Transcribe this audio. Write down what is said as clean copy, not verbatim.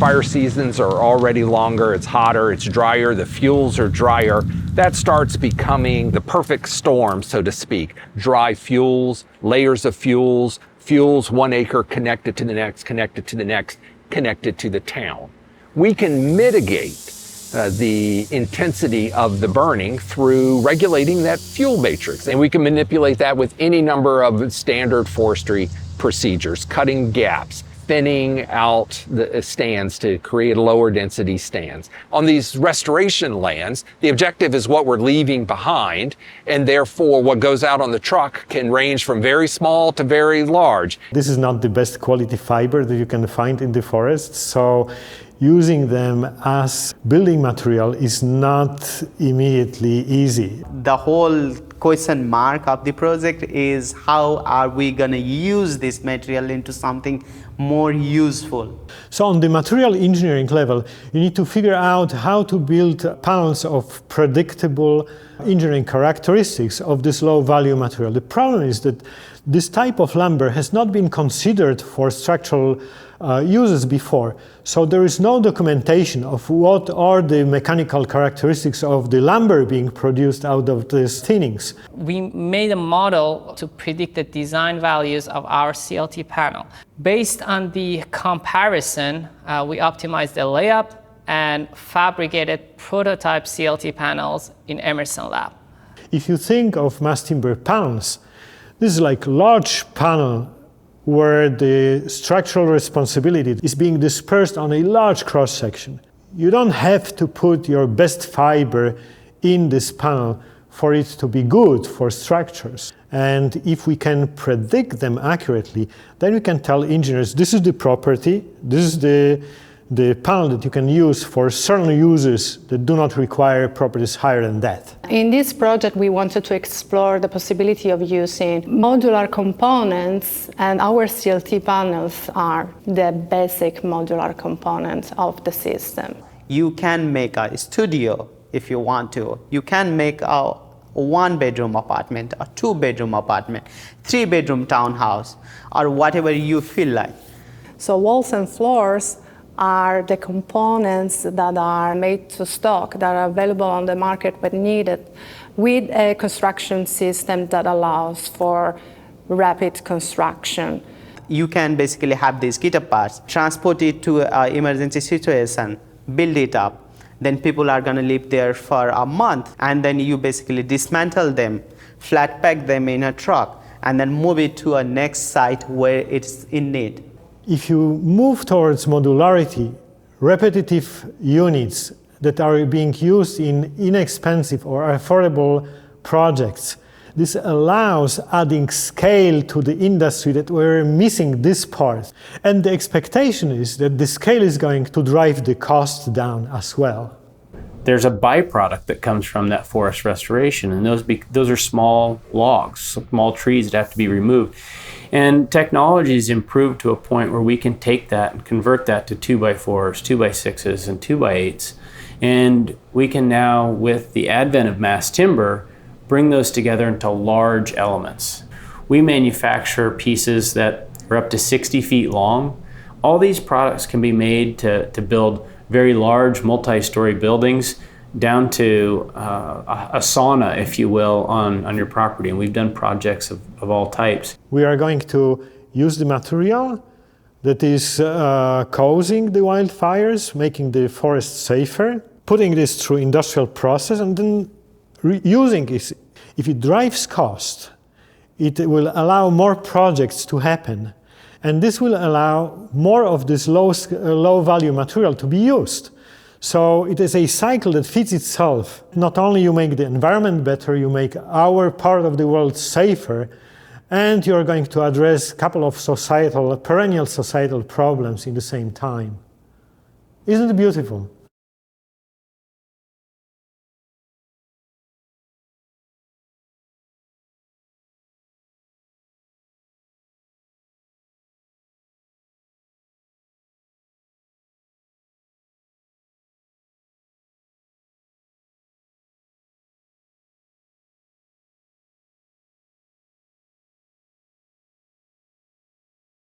fire seasons are already longer, it's hotter, it's drier, the fuels are drier. That starts becoming the perfect storm, so to speak. Dry fuels, layers of fuels, 1 acre connected to the next, connected to the next, connected to the town. We can mitigate the intensity of the burning through regulating that fuel matrix. And we can manipulate that with any number of standard forestry procedures, cutting gaps, thinning out the stands to create lower density stands. On these restoration lands, the objective is what we're leaving behind, and therefore what goes out on the truck can range from very small to very large. This is not the best quality fiber that you can find in the forest, so using them as building material is not immediately easy. The whole question mark of the project is how are we going to use this material into something more useful. So on the material engineering level, you need to figure out how to build panels of predictable engineering characteristics of this low value material. The problem is that this type of lumber has not been considered for structural uses before. So there is no documentation of what are the mechanical characteristics of the lumber being produced out of these thinnings. We made a model to predict the design values of our CLT panel. Based on the comparison, we optimized the layup and fabricated prototype CLT panels in Emerson Lab. If you think of mass timber panels, this is like a large panel where the structural responsibility is being dispersed on a large cross-section. You don't have to put your best fiber in this panel for it to be good for structures. And if we can predict them accurately, then we can tell engineers, this is the property, this is the panel that you can use for certain uses that do not require properties higher than that. In this project, we wanted to explore the possibility of using modular components, and our CLT panels are the basic modular components of the system. You can make a studio if you want to. You can make a 1-bedroom apartment, a 2-bedroom apartment, 3-bedroom townhouse, or whatever you feel like. So walls and floors are the components that are made to stock, that are available on the market when needed, with a construction system that allows for rapid construction. You can basically have these guitar parts, transport it to an emergency situation, build it up, then people are going to live there for a month, and then you basically dismantle them, flat pack them in a truck, and then move it to a next site where it's in need. If you move towards modularity, repetitive units that are being used in inexpensive or affordable projects, this allows adding scale to the industry that we're missing this part. And the expectation is that the scale is going to drive the cost down as well. There's a byproduct that comes from that forest restoration, and those are small logs, small trees that have to be removed. And technology has improved to a point where we can take that and convert that to 2x4s, 2x6s, and 2x8s. And we can now, with the advent of mass timber, bring those together into large elements. We manufacture pieces that are up to 60 feet long. All these products can be made to build very large multi-story buildings down to a sauna, if you will, on your property. And we've done projects of all types. We are going to use the material that is causing the wildfires, making the forest safer, putting this through industrial process, and then using it. If it drives cost, it will allow more projects to happen. And this will allow more of this low value material to be used. So it is a cycle that feeds itself. Not only you make the environment better, you make our part of the world safer, and you're going to address a couple of perennial societal problems in the same time. Isn't it beautiful?